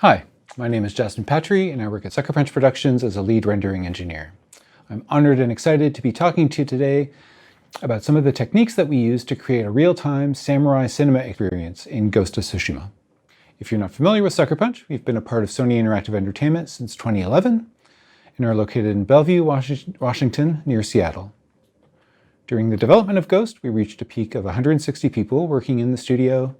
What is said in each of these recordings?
Hi, my name is Justin Patry and I work at Sucker Punch Productions as a lead rendering engineer. I'm honored and excited to be talking to you today about some of the techniques that we use to create a real-time samurai cinema experience in Ghost of Tsushima. If you're not familiar with Sucker Punch, we've been a part of Sony Interactive Entertainment since 2011 and are located in Bellevue, Washington, near Seattle. During the development of Ghost, we reached a peak of 160 people working in the studio,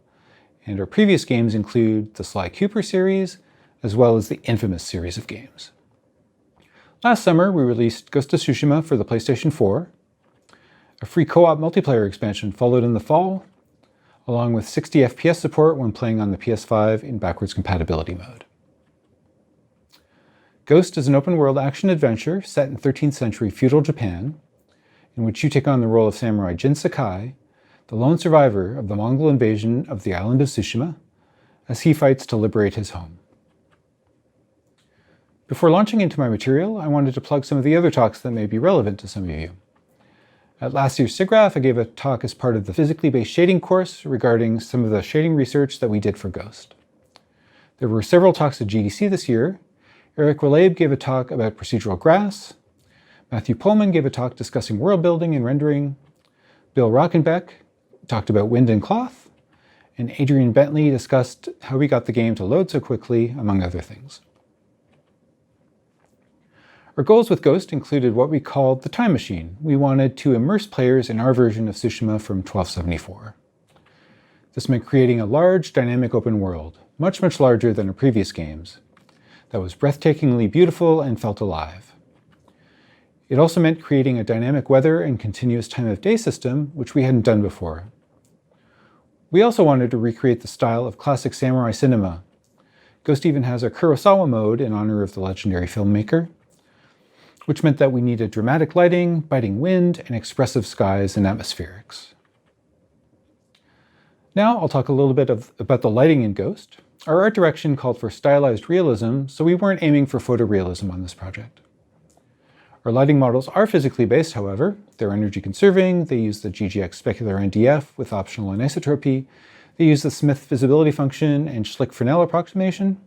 and our previous games include the Sly Cooper series, as well as the Infamous series of games. Last summer, we released Ghost of Tsushima for the PlayStation 4. A free co-op multiplayer expansion followed in the fall, along with 60 FPS support when playing on the PS5 in backwards compatibility mode. Ghost is an open-world action-adventure set in 13th century feudal Japan, in which you take on the role of samurai Jin Sakai, the lone survivor of the Mongol invasion of the island of Tsushima, as he fights to liberate his home. Before launching into my material, I wanted to plug some of the other talks that may be relevant to some of you. At last year's SIGGRAPH, I gave a talk as part of the physically based shading course regarding some of the shading research that we did for Ghost. There were several talks at GDC this year. Eric Rayleigh gave a talk about procedural grass. Matthew Pullman gave a talk discussing world building and rendering. Bill Rockenbeck talked about wind and cloth, and Adrian Bentley discussed how we got the game to load so quickly, among other things. Our goals with Ghost included what we called the time machine. We wanted to immerse players in our version of Tsushima from 1274. This meant creating a large, dynamic open world, much larger than our previous games, that was breathtakingly beautiful and felt alive. It also meant creating a dynamic weather and continuous time of day system, which we hadn't done before. We also wanted to recreate the style of classic samurai cinema. Ghost even has a Kurosawa mode in honor of the legendary filmmaker, which meant that we needed dramatic lighting, biting wind, and expressive skies and atmospherics. Now I'll talk a little bit about the lighting in Ghost. Our art direction called for stylized realism, so we weren't aiming for photorealism on this project. Our lighting models are physically based, however. They're energy conserving, they use the GGX Specular NDF with optional anisotropy, they use the Smith visibility function and Schlick Fresnel approximation.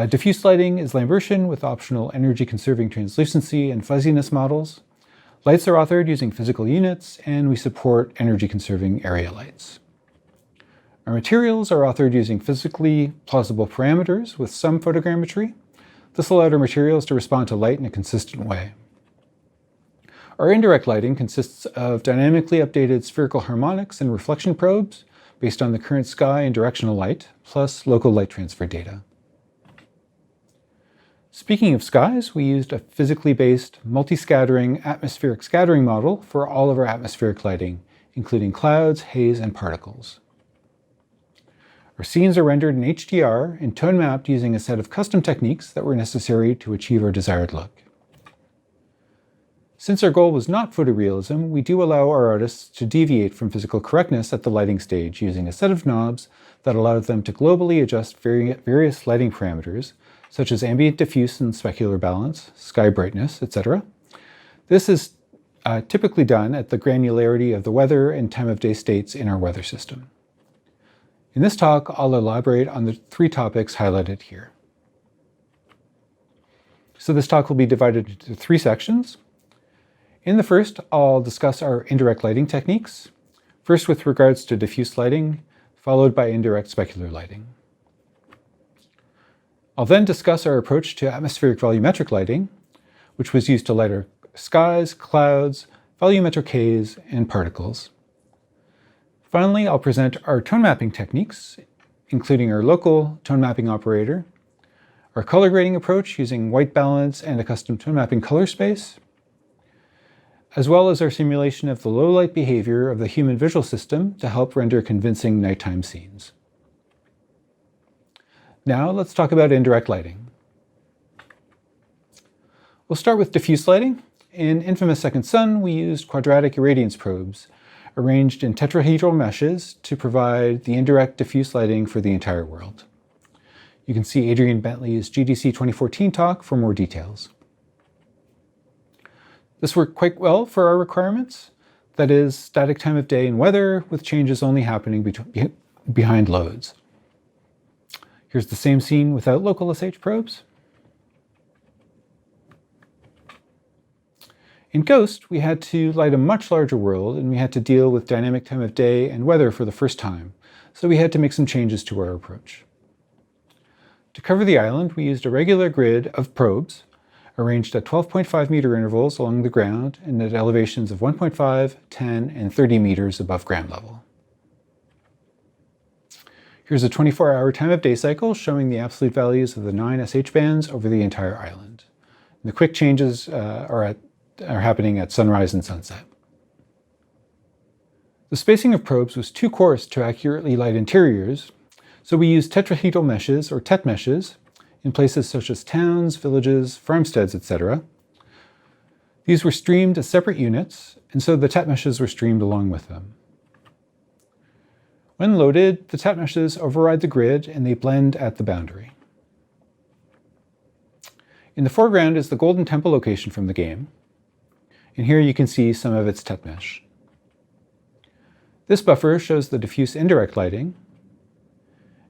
Diffuse lighting is Lambertian with optional energy conserving translucency and fuzziness models. Lights are authored using physical units, and we support energy conserving area lights. Our materials are authored using physically plausible parameters with some photogrammetry. This allowed our materials to respond to light in a consistent way. Our indirect lighting consists of dynamically updated spherical harmonics and reflection probes based on the current sky and directional light, plus local light transfer data. Speaking of skies, we used a physically based multi-scattering atmospheric scattering model for all of our atmospheric lighting, including clouds, haze, and particles. Our scenes are rendered in HDR and tone mapped using a set of custom techniques that were necessary to achieve our desired look. Since our goal was not photorealism, we do allow our artists to deviate from physical correctness at the lighting stage using a set of knobs that allows them to globally adjust various lighting parameters, such as ambient diffuse and specular balance, sky brightness, etc. This is typically done at the granularity of the weather and time of day states in our weather system. In this talk, I'll elaborate on the three topics highlighted here. So this talk will be divided into three sections. In the first, I'll discuss our indirect lighting techniques, first with regards to diffuse lighting, followed by indirect specular lighting. I'll then discuss our approach to atmospheric volumetric lighting, which was used to light our skies, clouds, volumetric haze, and particles. Finally, I'll present our tone mapping techniques, including our local tone mapping operator, our color grading approach using white balance and a custom tone mapping color space, as well as our simulation of the low light behavior of the human visual system to help render convincing nighttime scenes. Now let's talk about indirect lighting. We'll start with diffuse lighting. In Infamous Second Son, we used quadratic irradiance probes arranged in tetrahedral meshes to provide the indirect diffuse lighting for the entire world. You can see Adrian Bentley's GDC 2014 talk for more details. This worked quite well for our requirements, that is, static time of day and weather, with changes only happening behind loads. Here's the same scene without local SH probes. In Ghost, we had to light a much larger world, and we had to deal with dynamic time of day and weather for the first time, so we had to make some changes to our approach. To cover the island, we used a regular grid of probes, arranged at 12.5 meter intervals along the ground and at elevations of 1.5, 10, and 30 meters above ground level. Here's a 24-hour time of day cycle showing the absolute values of the 9 SH bands over the entire island. And the quick changes are happening at sunrise and sunset. The spacing of probes was too coarse to accurately light interiors, so we used tetrahedral meshes, or tet meshes, in places such as towns, villages, farmsteads, etc. These were streamed as separate units, and so the tet meshes were streamed along with them. When loaded, the tet meshes override the grid and they blend at the boundary. In the foreground is the Golden Temple location from the game, and here you can see some of its tet mesh. This buffer shows the diffuse indirect lighting,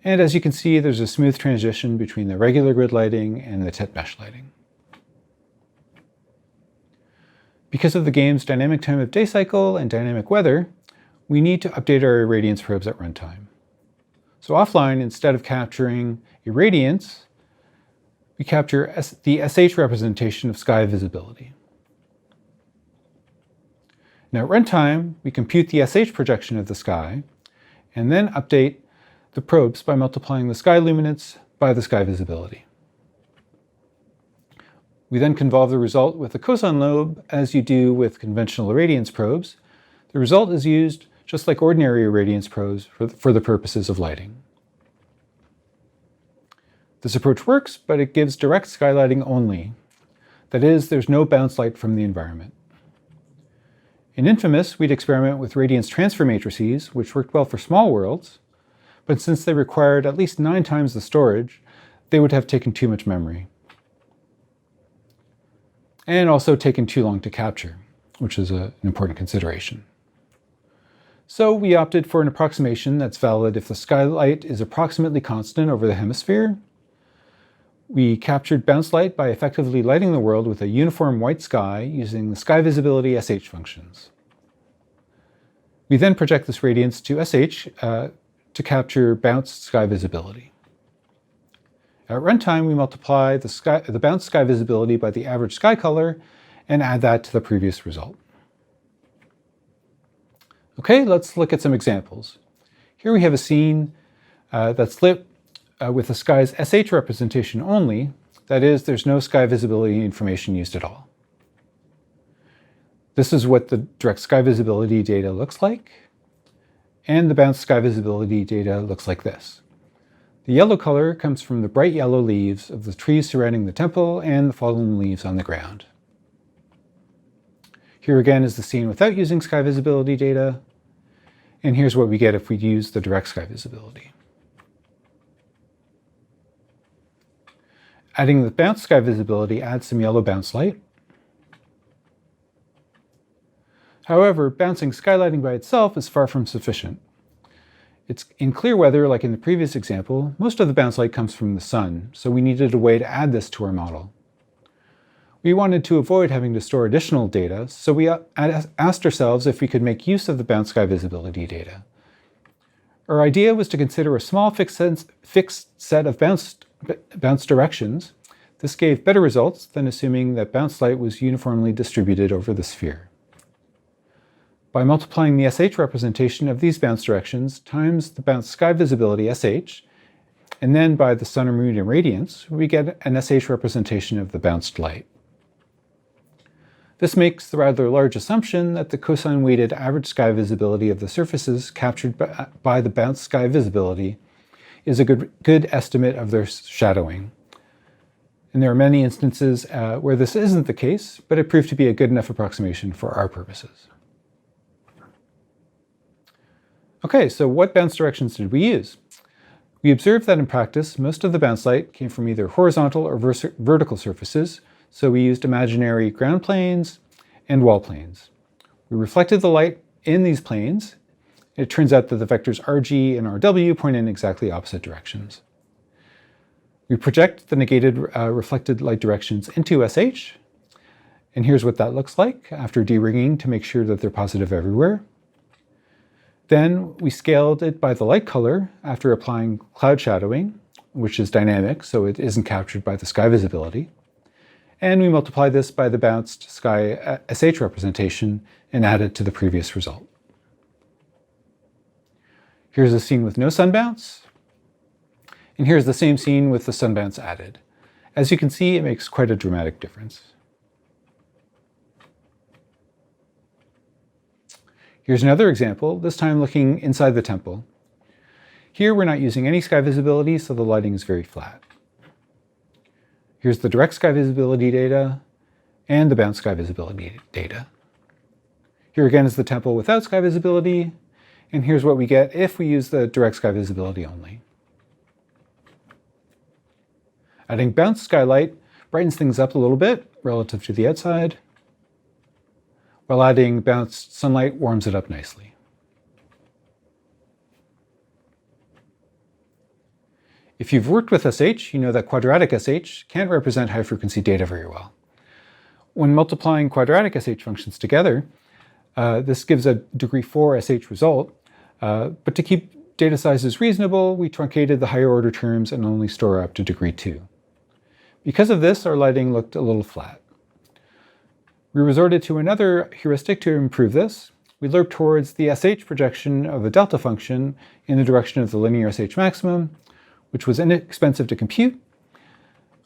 and as you can see, there's a smooth transition between the regular grid lighting and the tet mesh lighting. Because of the game's dynamic time of day cycle and dynamic weather, we need to update our irradiance probes at runtime. So offline, instead of capturing irradiance, we capture the SH representation of sky visibility. Now at runtime, we compute the SH projection of the sky, and then update the probes by multiplying the sky luminance by the sky visibility. We then convolve the result with the cosine lobe, as you do with conventional irradiance probes. The result is used just like ordinary irradiance probes for the purposes of lighting. This approach works, but it gives direct skylighting only. That is, there's no bounce light from the environment. In Infamous, we'd experiment with radiance transfer matrices, which worked well for small worlds, but since they required at least 9 times the storage, they would have taken too much memory. And also taken too long to capture, which is an important consideration. So we opted for an approximation that's valid if the skylight is approximately constant over the hemisphere. We captured bounce light by effectively lighting the world with a uniform white sky using the sky visibility SH functions. We then project this radiance to SH to capture bounced sky visibility. At runtime, we multiply the bounced sky visibility by the average sky color and add that to the previous result. Okay, let's look at some examples. Here we have a scene that's lit with the sky's SH representation only. That is, there's no sky visibility information used at all. This is what the direct sky visibility data looks like, and the bounced sky visibility data looks like this. The yellow color comes from the bright yellow leaves of the trees surrounding the temple and the fallen leaves on the ground. Here again is the scene without using sky visibility data, and here's what we get if we use the direct sky visibility. Adding the bounced sky visibility adds some yellow bounce light. However, bouncing skylighting by itself is far from sufficient. It's in clear weather, like in the previous example, most of the bounce light comes from the sun, so we needed a way to add this to our model. We wanted to avoid having to store additional data, so we asked ourselves if we could make use of the bounced sky visibility data. Our idea was to consider a small fixed set of bounce directions. This gave better results than assuming that bounce light was uniformly distributed over the sphere. By multiplying the SH representation of these bounce directions times the bounced sky visibility SH, and then by the sun or moon irradiance, we get an SH representation of the bounced light. This makes the rather large assumption that the cosine-weighted average sky visibility of the surfaces captured by the bounced sky visibility is a good estimate of their shadowing. And there are many instances where this isn't the case, but it proved to be a good enough approximation for our purposes. Okay, so what bounce directions did we use? We observed that in practice, most of the bounce light came from either horizontal or vertical surfaces, so we used imaginary ground planes and wall planes. We reflected the light in these planes. It turns out that the vectors RG and RW point in exactly opposite directions. We project the negated reflected light directions into SH, and here's what that looks like after de-ringing to make sure that they're positive everywhere. Then we scaled it by the light color after applying cloud shadowing, which is dynamic, so it isn't captured by the sky visibility. And we multiply this by the bounced sky SH representation and add it to the previous result. Here's a scene with no sun bounce, and here's the same scene with the sun bounce added. As you can see, it makes quite a dramatic difference. Here's another example, this time looking inside the temple. Here we're not using any sky visibility, so the lighting is very flat. Here's the direct sky visibility data and the bounce sky visibility data. Here again is the temple without sky visibility, and here's what we get if we use the direct sky visibility only. Adding bounce skylight brightens things up a little bit relative to the outside, while adding bounced sunlight warms it up nicely. If you've worked with SH, you know that quadratic SH can't represent high frequency data very well. When multiplying quadratic SH functions together, this gives a degree 4 SH result, but to keep data sizes reasonable, we truncated the higher order terms and only store up to degree 2. Because of this, our lighting looked a little flat. We resorted to another heuristic to improve this. We lerped towards the SH projection of a delta function in the direction of the linear SH maximum, which was inexpensive to compute.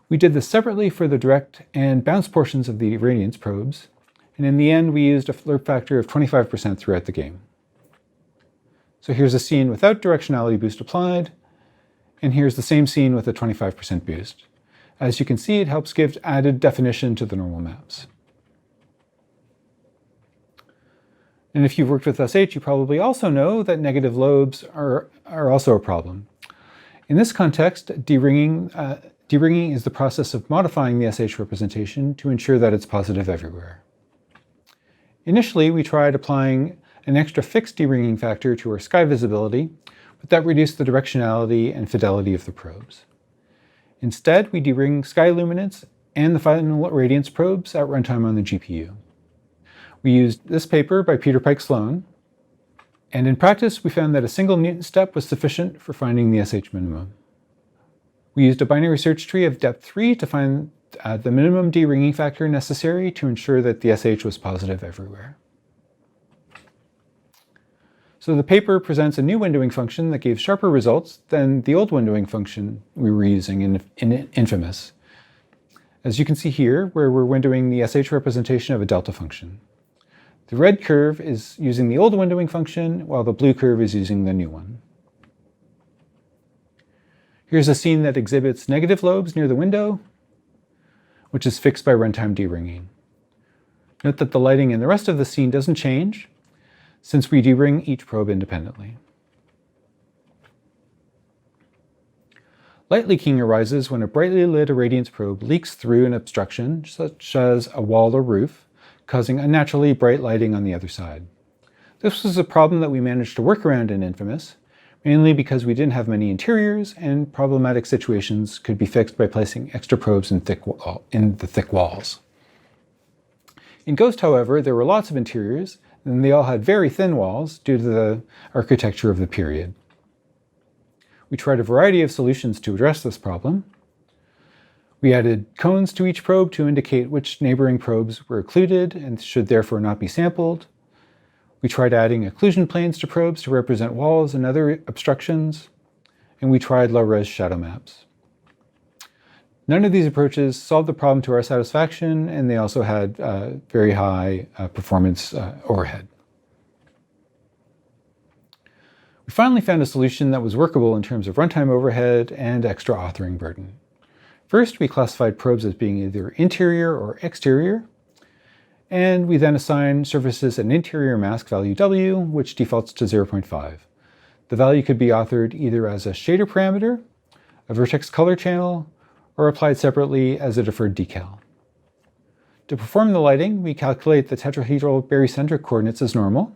We did this separately for the direct and bounce portions of the irradiance probes, and in the end we used a lerp factor of 25% throughout the game. So here's a scene without directionality boost applied, and here's the same scene with a 25% boost. As you can see, it helps give added definition to the normal maps. And if you've worked with SH, you probably also know that negative lobes are also a problem. In this context, de-ringing is the process of modifying the SH representation to ensure that it's positive everywhere. Initially, we tried applying an extra fixed de-ringing factor to our sky visibility, but that reduced the directionality and fidelity of the probes. Instead, we de-ring sky luminance and the final irradiance probes at runtime on the GPU. We used this paper by Peter Pike Sloan, and in practice we found that a single Newton step was sufficient for finding the SH minimum. We used a binary search tree of depth 3 to find the minimum de-ringing factor necessary to ensure that the SH was positive everywhere. So the paper presents a new windowing function that gave sharper results than the old windowing function we were using in Infamous. As you can see here, where we're windowing the SH representation of a delta function. The red curve is using the old windowing function, while the blue curve is using the new one. Here's a scene that exhibits negative lobes near the window, which is fixed by runtime de-ringing. Note that the lighting in the rest of the scene doesn't change, since we de-ring each probe independently. Light leaking arises when a brightly lit irradiance probe leaks through an obstruction, such as a wall or roof, causing unnaturally bright lighting on the other side. This was a problem that we managed to work around in Infamous, mainly because we didn't have many interiors and problematic situations could be fixed by placing extra probes in the thick walls. In Ghost, however, there were lots of interiors, and they all had very thin walls due to the architecture of the period. We tried a variety of solutions to address this problem. We added cones to each probe to indicate which neighboring probes were occluded and should therefore not be sampled. We tried adding occlusion planes to probes to represent walls and other obstructions, and we tried low-res shadow maps. None of these approaches solved the problem to our satisfaction, and they also had very high performance overhead. We finally found a solution that was workable in terms of runtime overhead and extra authoring burden. First, we classified probes as being either interior or exterior, and we then assign surfaces an interior mask value W, which defaults to 0.5. The value could be authored either as a shader parameter, a vertex color channel, or applied separately as a deferred decal. To perform the lighting, we calculate the tetrahedral barycentric coordinates as normal,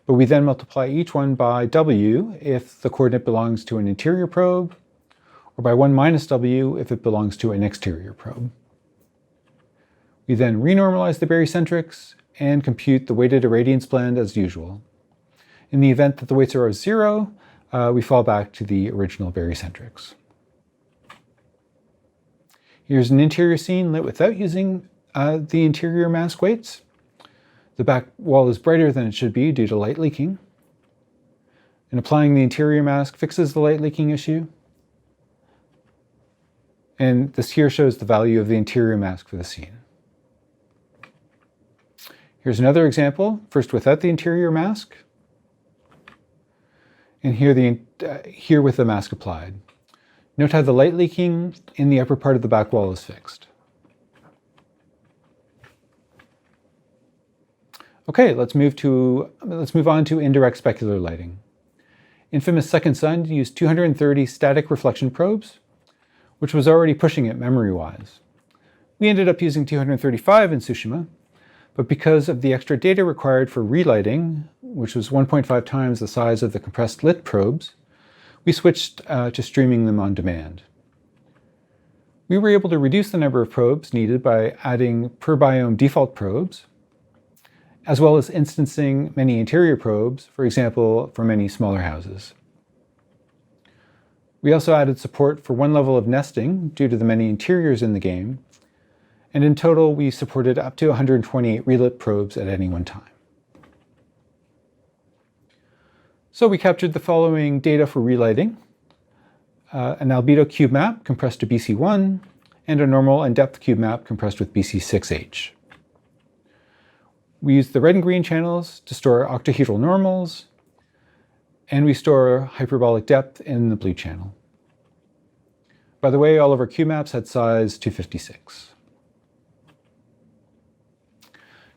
but we then multiply each one by W if the coordinate belongs to an interior probe, or by 1 minus W if it belongs to an exterior probe. We then renormalize the barycentrics and compute the weighted irradiance blend as usual. In the event that the weights are 0, we fall back to the original barycentrics. Here's an interior scene lit without using the interior mask weights. The back wall is brighter than it should be due to light leaking. And applying the interior mask fixes the light leaking issue. And this here shows the value of the interior mask for the scene. Here's another example, first without the interior mask, and here with the mask applied. Note how the light leaking in the upper part of the back wall is fixed. Okay, let's move on to indirect specular lighting. Infamous Second Sun used 230 static reflection probes, which was already pushing it memory-wise. We ended up using 235 in Tsushima, but because of the extra data required for relighting, which was 1.5 times the size of the compressed lit probes, we switched to streaming them on demand. We were able to reduce the number of probes needed by adding per biome default probes, as well as instancing many interior probes, for example, for many smaller houses. We also added support for one level of nesting due to the many interiors in the game, and in total we supported up to 128 relit probes at any one time. So we captured the following data for relighting: an albedo cube map compressed to BC1, and a normal and depth cube map compressed with BC6H. We used the red and green channels to store octahedral normals, and we store hyperbolic depth in the blue channel. By the way, all of our cube maps had size 256.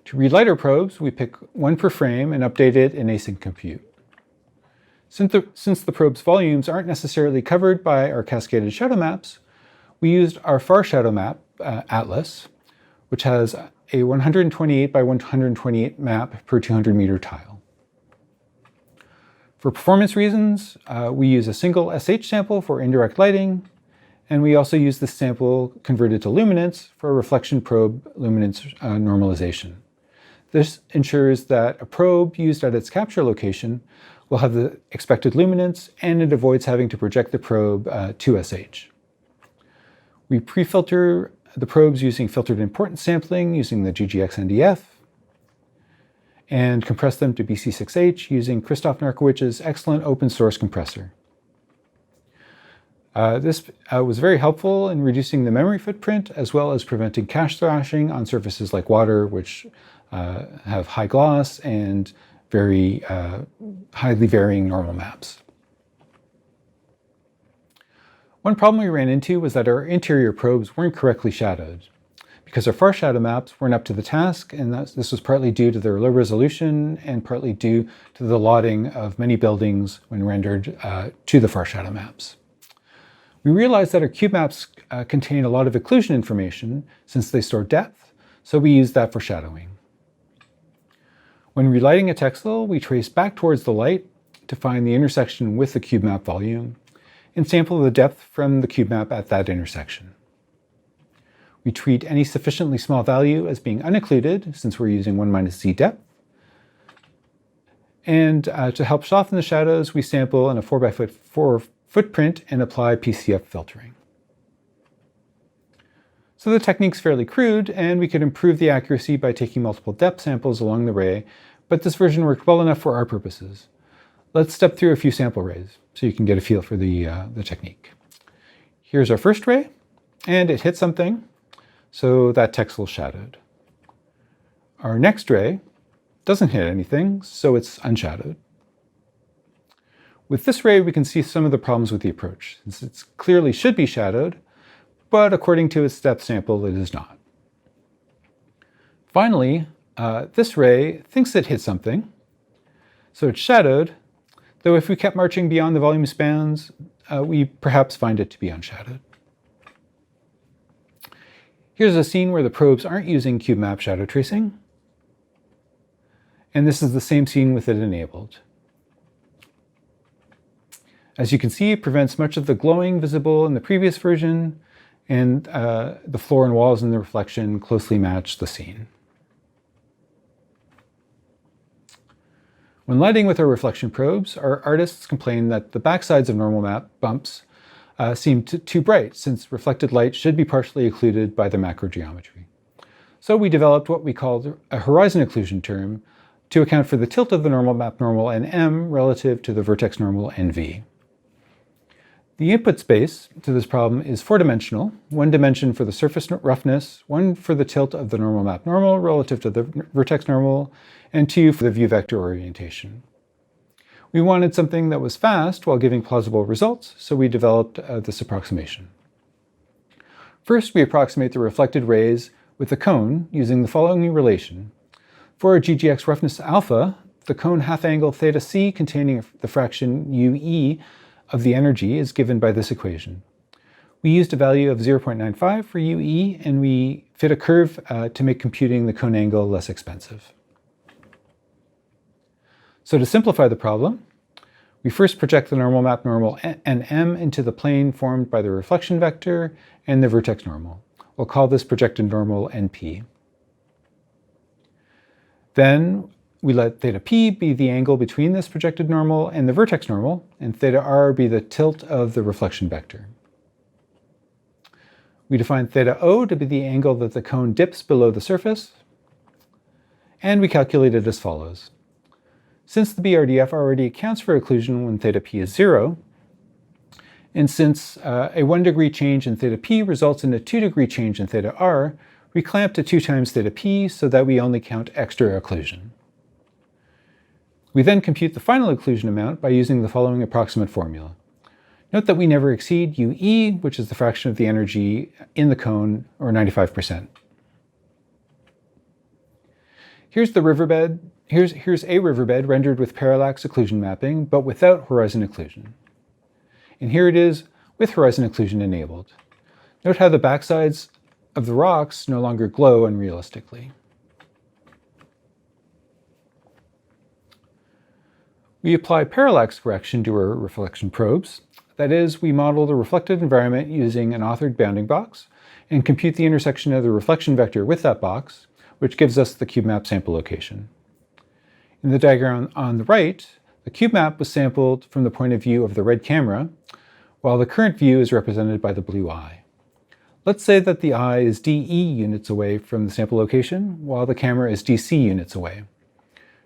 To relight our probes, we pick one per frame and update it in async compute. Since the probe's volumes aren't necessarily covered by our cascaded shadow maps, we used our far shadow map, Atlas, which has a 128 by 128 map per 200 meter tile. For performance reasons, we use a single SH sample for indirect lighting, and we also use this sample converted to luminance for reflection probe luminance normalization. This ensures that a probe used at its capture location will have the expected luminance, and it avoids having to project the probe to SH. We pre-filter the probes using filtered importance sampling using the GGX NDF, and compress them to BC6H using Christoph Narkowicz's excellent open source compressor. This was very helpful in reducing the memory footprint, as well as preventing cache thrashing on surfaces like water, which have high gloss and very highly varying normal maps. One problem we ran into was that our interior probes weren't correctly shadowed, because our far shadow maps weren't up to the task, and this was partly due to their low resolution and partly due to the lotting of many buildings when rendered to the far shadow maps. We realized that our cube maps contain a lot of occlusion information since they store depth, so we used that for shadowing. When relighting a texel, we trace back towards the light to find the intersection with the cube map volume and sample the depth from the cube map at that intersection. We treat any sufficiently small value as being unoccluded, since we're using 1 minus Z depth. And to help soften the shadows, we sample in a 4x4 footprint and apply PCF filtering. So the technique's fairly crude, and we could improve the accuracy by taking multiple depth samples along the ray, but this version worked well enough for our purposes. Let's step through a few sample rays so you can get a feel for the technique. Here's our first ray, and it hit something, so that texel shadowed. Our next ray doesn't hit anything, so it's unshadowed. With this ray, we can see some of the problems with the approach, since it clearly should be shadowed, but according to its depth sample, it is not. Finally, this ray thinks it hit something, so it's shadowed, though if we kept marching beyond the volume spans, we perhaps find it to be unshadowed. Here's a scene where the probes aren't using cube map shadow tracing, and this is the same scene with it enabled. As you can see, it prevents much of the glowing visible in the previous version, and the floor and walls in the reflection closely match the scene. When lighting with our reflection probes, our artists complained that the backsides of normal map bumps seemed too bright, since reflected light should be partially occluded by the macro geometry. So we developed what we called a horizon occlusion term to account for the tilt of the normal map normal NM relative to the vertex normal NV. The input space to this problem is four-dimensional, one dimension for the surface roughness, one for the tilt of the normal map normal relative to the vertex normal, and two for the view vector orientation. We wanted something that was fast while giving plausible results, so we developed this approximation. First, we approximate the reflected rays with the cone using the following relation. For a GGX roughness alpha, the cone half angle theta c containing the fraction UE of the energy is given by this equation. We used a value of 0.95 for UE, and we fit a curve to make computing the cone angle less expensive. So to simplify the problem, we first project the normal map normal NM into the plane formed by the reflection vector and the vertex normal. We'll call this projected normal NP. Then we let theta p be the angle between this projected normal and the vertex normal, and theta r be the tilt of the reflection vector. We define theta o to be the angle that the cone dips below the surface, and we calculate it as follows. Since the BRDF already accounts for occlusion when theta p is 0, and since a 1 degree change in theta p results in a 2 degree change in theta r, we clamp to 2 times theta p so that we only count extra occlusion. We then compute the final occlusion amount by using the following approximate formula. Note that we never exceed UE, which is the fraction of the energy in the cone, or 95%. Here's a riverbed rendered with parallax occlusion mapping, but without horizon occlusion. And here it is with horizon occlusion enabled. Note how the backsides of the rocks no longer glow unrealistically. We apply parallax correction to our reflection probes. That is, we model the reflected environment using an authored bounding box and compute the intersection of the reflection vector with that box, which gives us the cube map sample location. In the diagram on the right, the cube map was sampled from the point of view of the red camera, while the current view is represented by the blue eye. Let's say that the eye is DE units away from the sample location, while the camera is DC units away.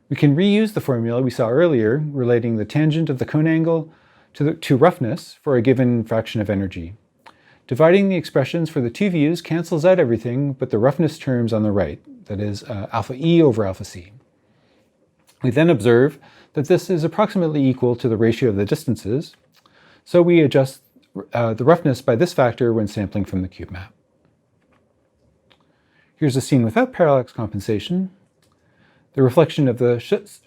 We can reuse the formula we saw earlier relating the tangent of the cone angle to roughness for a given fraction of energy. Dividing the expressions for the two views cancels out everything but the roughness terms on the right, that is alpha E over alpha C. We then observe that this is approximately equal to the ratio of the distances, so we adjust the roughness by this factor when sampling from the cube map. Here's a scene without parallax compensation. The reflection of the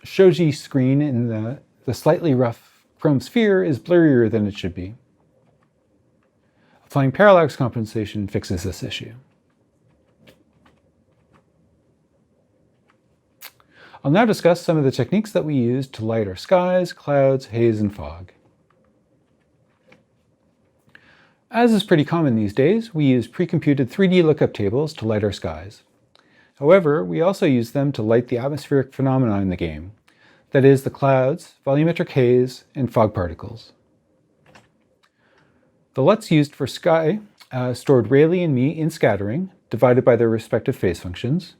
shoji screen in the slightly rough chrome sphere is blurrier than it should be. Applying parallax compensation fixes this issue. I'll now discuss some of the techniques that we use to light our skies, clouds, haze, and fog. As is pretty common these days, we use pre-computed 3D lookup tables to light our skies. However, we also use them to light the atmospheric phenomena in the game, that is, the clouds, volumetric haze, and fog particles. The LUTs used for sky stored Rayleigh and in scattering, divided by their respective phase functions,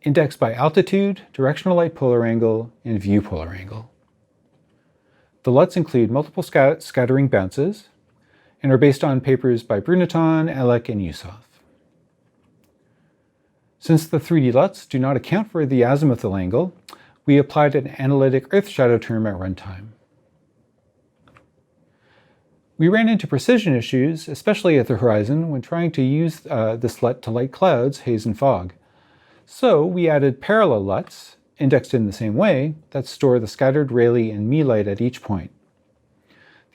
indexed by altitude, directional light polar angle, and view polar angle. The LUTs include multiple scattering bounces, and are based on papers by Bruneton, Elek, and Yusuf. Since the 3D LUTs do not account for the azimuthal angle, we applied an analytic Earth shadow term at runtime. We ran into precision issues, especially at the horizon, when trying to use this LUT to light clouds, haze, and fog. So we added parallel LUTs, indexed in the same way, that store the scattered Rayleigh and me light at each point.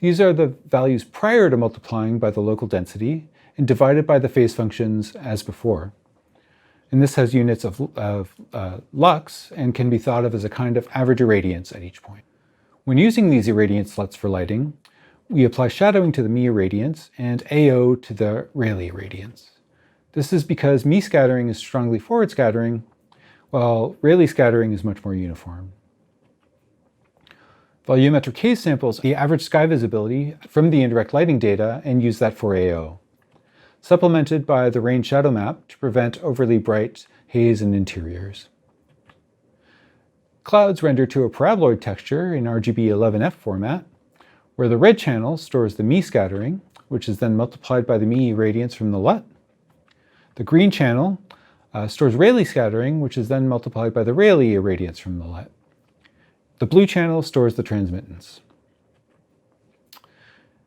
These are the values prior to multiplying by the local density and divided by the phase functions as before. And this has units of lux and can be thought of as a kind of average irradiance at each point. When using these irradiance LUTs for lighting, we apply shadowing to the Mi irradiance and AO to the Rayleigh irradiance. This is because Mi scattering is strongly forward scattering, while Rayleigh scattering is much more uniform. Volumetric Haze samples the average sky visibility from the indirect lighting data and use that for AO, supplemented by the rain shadow map to prevent overly bright haze in interiors. Clouds render to a paraboloid texture in RGB 11F format, where the red channel stores the Mi scattering, which is then multiplied by the Mi irradiance from the LUT. The green channel stores Rayleigh scattering, which is then multiplied by the Rayleigh irradiance from the LUT. The blue channel stores the transmittance.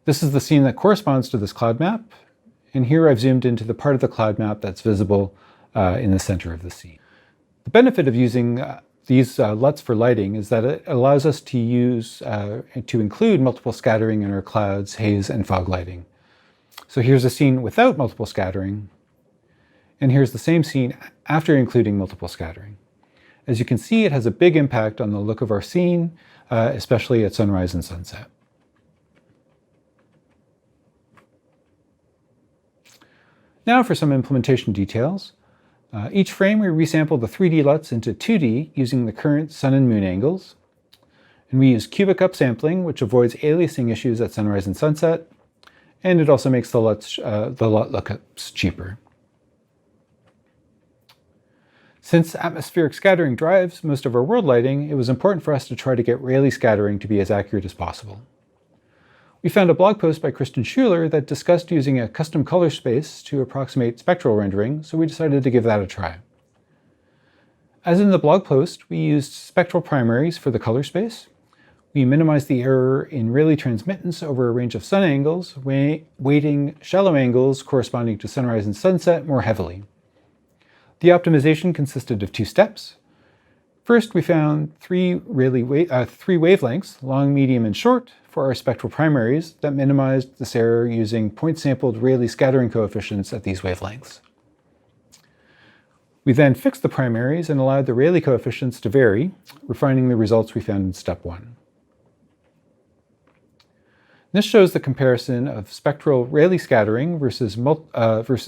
This is the scene that corresponds to this cloud map, and here I've zoomed into the part of the cloud map that's visible in the center of the scene. The benefit of using these LUTs for lighting is that it allows us to include multiple scattering in our clouds, haze, and fog lighting. So here's a scene without multiple scattering, and here's the same scene after including multiple scattering. As you can see, it has a big impact on the look of our scene, especially at sunrise and sunset. Now for some implementation details. Each frame we resample the 3D LUTs into 2D using the current sun and moon angles. And we use cubic upsampling, which avoids aliasing issues at sunrise and sunset. And it also makes the LUT lookups cheaper. Since atmospheric scattering drives most of our world lighting, it was important for us to try to get Rayleigh scattering to be as accurate as possible. We found a blog post by Kristen Schuler that discussed using a custom color space to approximate spectral rendering, so we decided to give that a try. As in the blog post, we used spectral primaries for the color space. We minimized the error in Rayleigh transmittance over a range of sun angles, weighting shallow angles corresponding to sunrise and sunset more heavily. The optimization consisted of 2 steps. First, we found three wavelengths, long, medium, and short, for our spectral primaries that minimized this error using point-sampled Rayleigh scattering coefficients at these wavelengths. We then fixed the primaries and allowed the Rayleigh coefficients to vary, refining the results we found in step 1. This shows the comparison of spectral Rayleigh scattering versus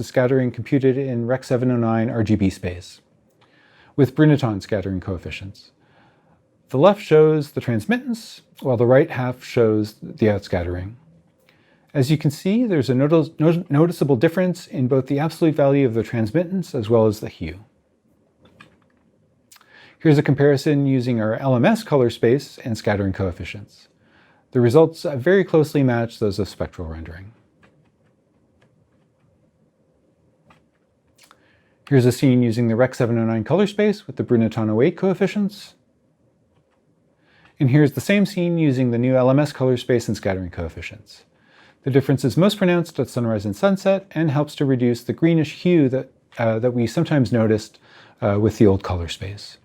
scattering computed in Rec. 709 RGB space, with Brunetton scattering coefficients. The left shows the transmittance, while the right half shows the outscattering. As you can see, there's a noticeable difference in both the absolute value of the transmittance as well as the hue. Here's a comparison using our LMS color space and scattering coefficients. The results very closely match those of spectral rendering. Here's a scene using the Rec. 709 color space with the Brunetton 08 coefficients. And here's the same scene using the new LMS color space and scattering coefficients. The difference is most pronounced at sunrise and sunset and helps to reduce the greenish hue that we sometimes noticed with the old color space.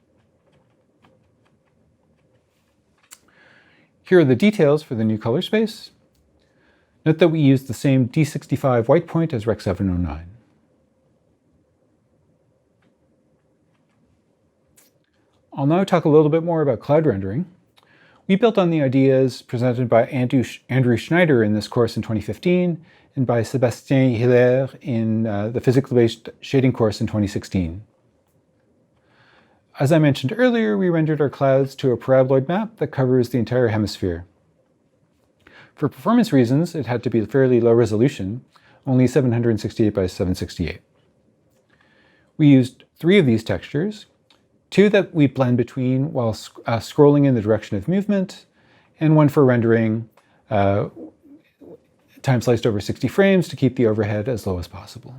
Here are the details for the new color space. Note that we used the same D65 white point as Rec. 709. I'll now talk a little bit more about cloud rendering. We built on the ideas presented by Andrew Schneider in this course in 2015 and by Sébastien Hilaire in the physics-based shading course in 2016. As I mentioned earlier, we rendered our clouds to a paraboloid map that covers the entire hemisphere. For performance reasons, it had to be fairly low resolution, only 768 by 768. We used 3 of these textures, 2 that we blend between while scrolling in the direction of movement, and 1 for rendering time sliced over 60 frames to keep the overhead as low as possible.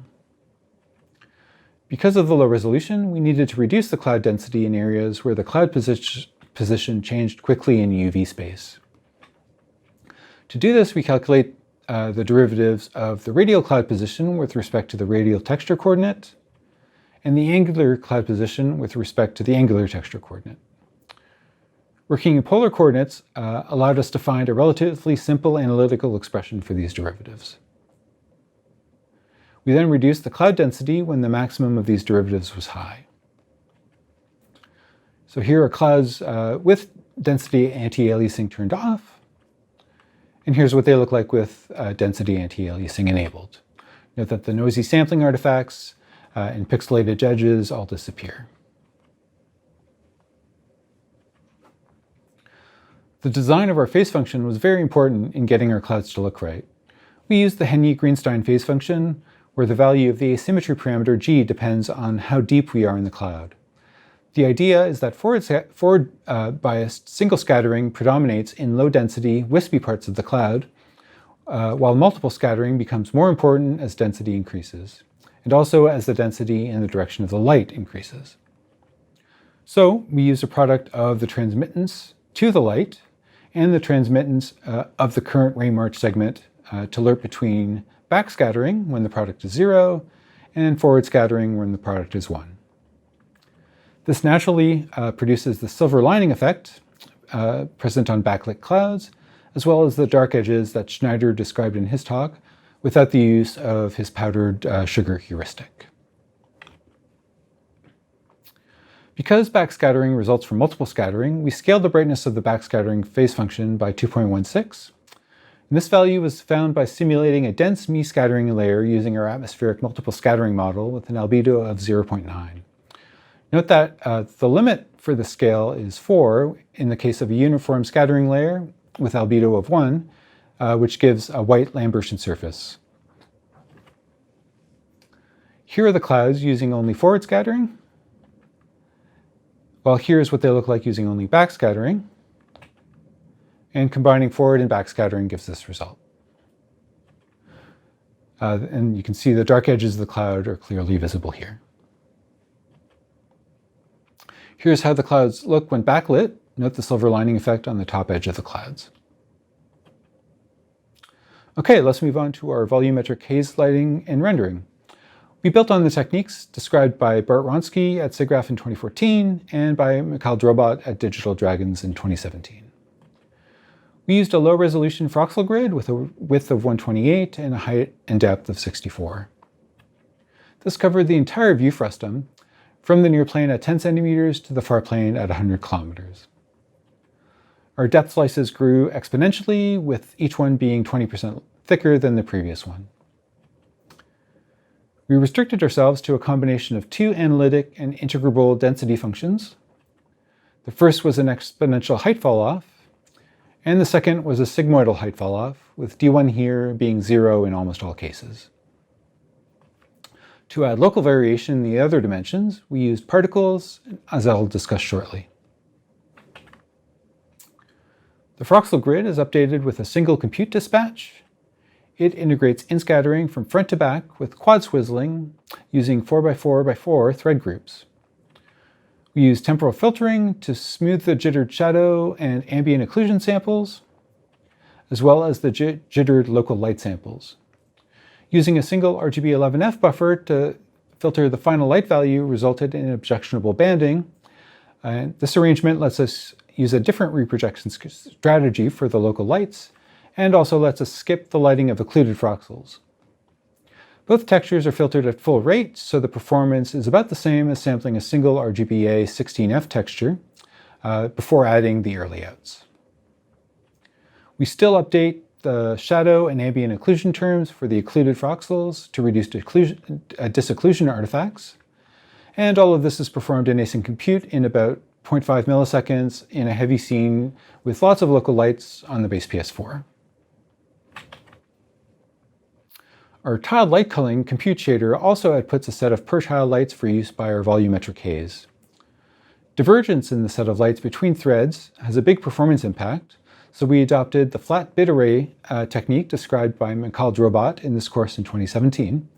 Because of the low resolution, we needed to reduce the cloud density in areas where the cloud position changed quickly in UV space. To do this, we calculate the derivatives of the radial cloud position with respect to the radial texture coordinate, and the angular cloud position with respect to the angular texture coordinate. Working in polar coordinates allowed us to find a relatively simple analytical expression for these derivatives. We then reduced the cloud density when the maximum of these derivatives was high. So here are clouds with density anti-aliasing turned off, And here's what they look like with density anti-aliasing enabled. Note that the noisy sampling artifacts and pixelated edges all disappear. The design of our phase function was very important in getting our clouds to look right. We used the Henry-Greenstein phase function, where the value of the asymmetry parameter g depends on how deep we are in the cloud. The idea is that forward biased single scattering predominates in low-density, wispy parts of the cloud, while multiple scattering becomes more important as density increases, and also as the density in the direction of the light increases. So we use a product of the transmittance to the light and the transmittance of the current ray march segment to lerp between backscattering when the product is 0 and forward scattering when the product is 1. This naturally produces the silver lining effect present on backlit clouds, as well as the dark edges that Schneider described in his talk without the use of his powdered sugar heuristic. Because backscattering results from multiple scattering, we scaled the brightness of the backscattering phase function by 2.16. And this value was found by simulating a dense me-scattering layer using our atmospheric multiple scattering model with an albedo of 0.9. Note that the limit for the scale is 4 in the case of a uniform scattering layer with albedo of 1, which gives a white Lambertian surface. Here are the clouds using only forward scattering, while here's what they look like using only backscattering. And combining forward and backscattering gives this result. And you can see the dark edges of the cloud are clearly visible here. Here's how the clouds look when backlit. Note the silver lining effect on the top edge of the clouds. Okay, let's move on to our volumetric haze lighting and rendering. We built on the techniques described by Bart Wronski at SIGGRAPH in 2014 and by Mikhail Drobot at Digital Dragons in 2017. We used a low-resolution Froxel grid with a width of 128 and a height and depth of 64. This covered the entire view frustum, from the near plane at 10 centimeters to the far plane at 100 kilometers. Our depth slices grew exponentially, with each one being 20% thicker than the previous one. We restricted ourselves to a combination of 2 analytic and integrable density functions. The first was an exponential height falloff, and the second was a sigmoidal height falloff, with d1 here being 0 in almost all cases. To add local variation in the other dimensions, we used particles, as I'll discuss shortly. The Froxel grid is updated with a single compute dispatch. It integrates inscattering from front to back with quad swizzling using 4x4x4 thread groups. We use temporal filtering to smooth the jittered shadow and ambient occlusion samples, as well as the jittered local light samples. Using a single RGB11F buffer to filter the final light value resulted in objectionable banding. And this arrangement lets us use a different reprojection strategy for the local lights, and also lets us skip the lighting of occluded Froxels. Both textures are filtered at full rate, so the performance is about the same as sampling a single RGBA 16F texture before adding the early outs. We still update the shadow and ambient occlusion terms for the occluded Froxels to reduce disocclusion artifacts. And all of this is performed in async compute in about 0.5 milliseconds in a heavy scene with lots of local lights on the base PS4. Our tiled light culling compute shader also outputs a set of per-tile lights for use by our volumetric haze. Divergence in the set of lights between threads has a big performance impact, so we adopted the flat bit array technique described by Mikhail Drobot in this course in 2017,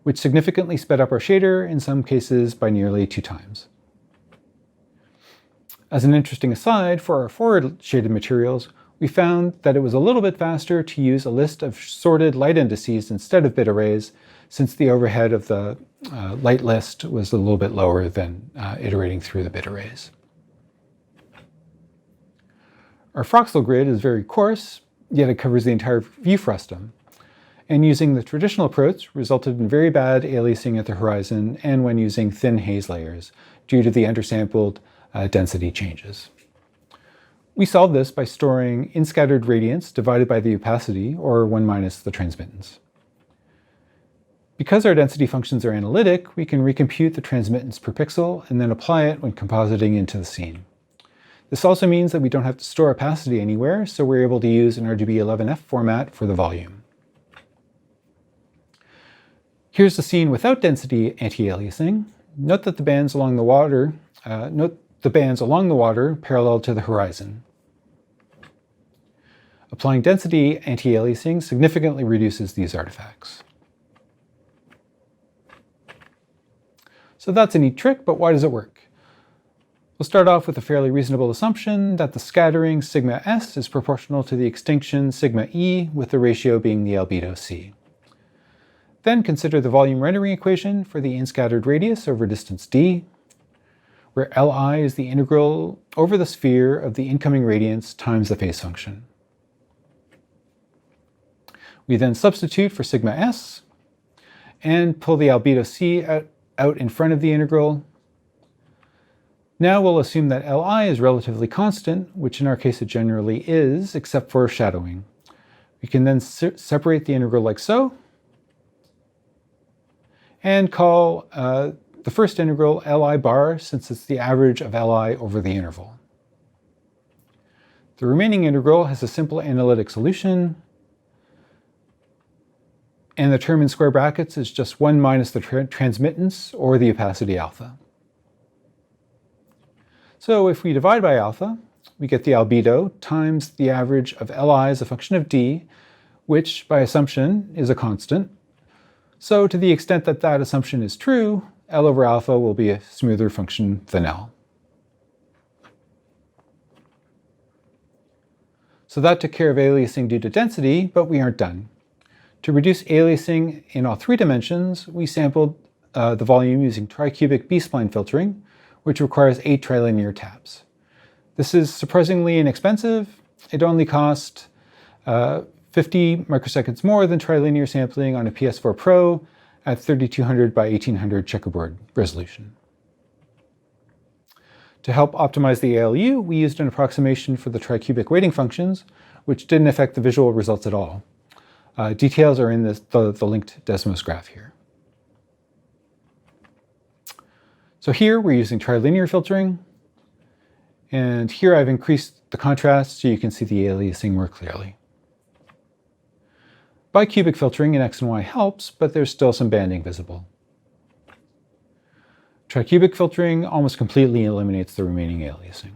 which significantly sped up our shader, in some cases by nearly 2 times. As an interesting aside, for our forward shaded materials, we found that it was a little bit faster to use a list of sorted light indices instead of bit arrays, since the overhead of the light list was a little bit lower than iterating through the bit arrays. Our Froxel grid is very coarse, yet it covers the entire view frustum, and using the traditional approach resulted in very bad aliasing at the horizon and when using thin haze layers due to the undersampled density changes. We solve this by storing in-scattered radiance divided by the opacity, or 1 minus the transmittance. Because our density functions are analytic, we can recompute the transmittance per pixel and then apply it when compositing into the scene. This also means that we don't have to store opacity anywhere, so we're able to use an RGB11F format for the volume. Here's the scene without density anti-aliasing. Note that the bands along the water parallel to the horizon. Applying density anti-aliasing significantly reduces these artifacts. So that's a neat trick, but why does it work? We'll start off with a fairly reasonable assumption that the scattering sigma s is proportional to the extinction sigma e, with the ratio being the albedo c. Then consider the volume rendering equation for the inscattered radius over distance d, where Li is the integral over the sphere of the incoming radiance times the phase function. We then substitute for sigma s and pull the albedo c out in front of the integral. Now we'll assume that Li is relatively constant, which in our case it generally is, except for shadowing. We can then separate the integral like so, and call the first integral Li bar, since it's the average of Li over the interval. The remaining integral has a simple analytic solution, and the term in square brackets is just 1 minus the transmittance, or the opacity alpha. So if we divide by alpha, we get the albedo times the average of Li as a function of d, which by assumption is a constant. So to the extent that that assumption is true, L over alpha will be a smoother function than L. So that took care of aliasing due to density, but we aren't done. To reduce aliasing in all 3 dimensions, we sampled the volume using tricubic B-spline filtering, which requires 8 trilinear taps. This is surprisingly inexpensive. It only cost 50 microseconds more than trilinear sampling on a PS4 Pro at 3200 by 1800 checkerboard resolution. To help optimize the ALU, we used an approximation for the tricubic weighting functions, which didn't affect the visual results at all. Details are in the linked Desmos graph here. So here we're using trilinear filtering, and here I've increased the contrast so you can see the aliasing more clearly. Bicubic filtering in X and Y helps, but there's still some banding visible. Tricubic filtering almost completely eliminates the remaining aliasing.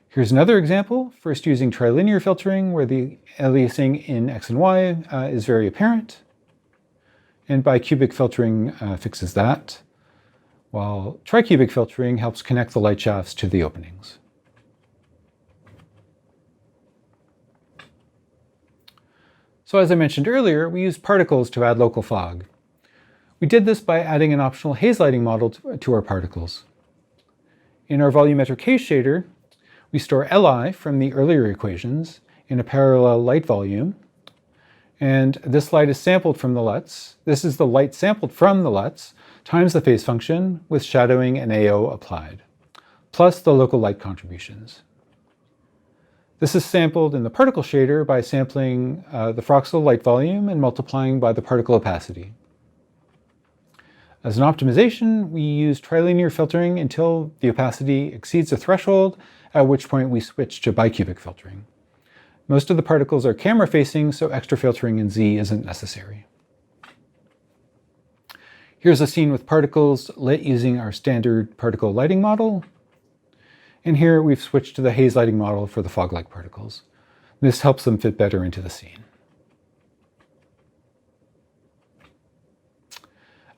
Here's another example, first using trilinear filtering where the aliasing in X and Y is very apparent. And bicubic filtering fixes that, while tricubic filtering helps connect the light shafts to the openings. So as I mentioned earlier, we used particles to add local fog. We did this by adding an optional haze lighting model to our particles. In our volumetric haze shader, we store Li from the earlier equations in a parallel light volume, and this light is sampled from the LUTs. This is the light sampled from the LUTs times the phase function with shadowing and AO applied, plus the local light contributions. This is sampled in the particle shader by sampling the Froxel light volume and multiplying by the particle opacity. As an optimization, we use trilinear filtering until the opacity exceeds a threshold, at which point we switch to bicubic filtering. Most of the particles are camera facing, so extra filtering in Z isn't necessary. Here's a scene with particles lit using our standard particle lighting model. And here we've switched to the haze lighting model for the fog-like particles. This helps them fit better into the scene.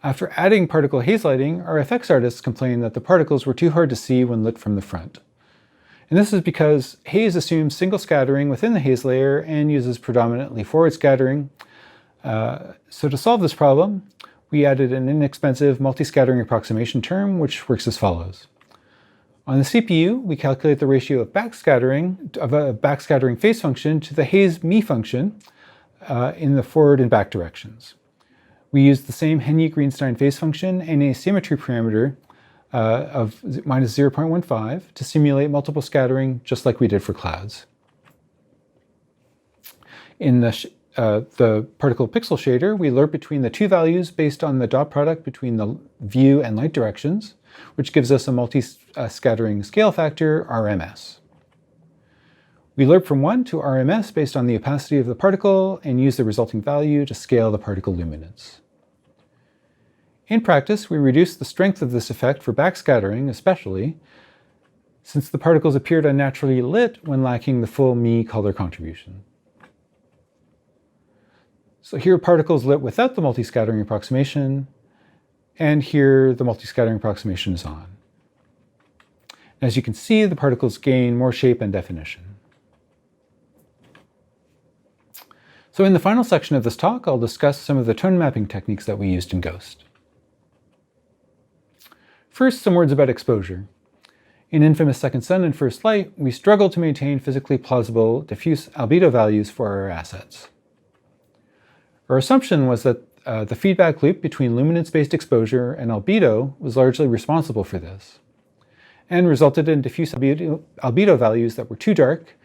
After adding particle haze lighting, our FX artists complained that the particles were too hard to see when lit from the front. And this is because haze assumes single scattering within the haze layer and uses predominantly forward scattering. So to solve this problem, we added an inexpensive multi-scattering approximation term, which works as follows. On the CPU, we calculate the ratio of a backscattering phase function to the haze me function in the forward and back directions. We use the same Henyey-Greenstein phase function and a symmetry parameter of minus 0.15 to simulate multiple scattering, just like we did for clouds. In the particle pixel shader, we lerp between the two values based on the dot product between the view and light directions, which gives us a multi-scattering scale factor, RMS. We lerp from 1 to RMS based on the opacity of the particle and use the resulting value to scale the particle luminance. In practice, we reduce the strength of this effect for backscattering, especially, since the particles appeared unnaturally lit when lacking the full Mie color contribution. So here particles lit without the multi-scattering approximation, and here the multi-scattering approximation is on. As you can see, the particles gain more shape and definition. So in the final section of this talk, I'll discuss some of the tone mapping techniques that we used in Ghost. First, some words about exposure. In Infamous Second Sun and First Light, we struggled to maintain physically plausible diffuse albedo values for our assets. Our assumption was that the feedback loop between luminance-based exposure and albedo was largely responsible for this, and resulted in diffuse albedo values that were too dark,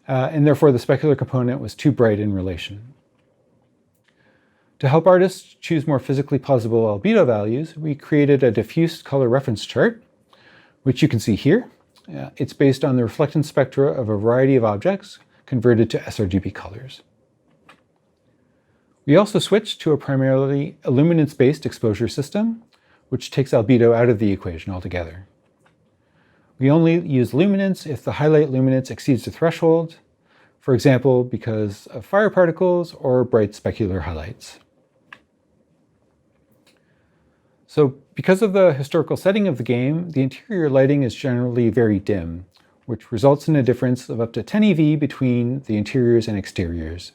and therefore the specular component was too bright in relation. To help artists choose more physically plausible albedo values, we created a diffuse color reference chart, which you can see here. It's based on the reflectance spectra of a variety of objects converted to sRGB colors. We also switched to a primarily luminance-based exposure system, which takes albedo out of the equation altogether. We only use luminance if the highlight luminance exceeds the threshold, for example, because of fire particles or bright specular highlights. So because of the historical setting of the game, the interior lighting is generally very dim, which results in a difference of up to 10 eV between the interiors and exteriors.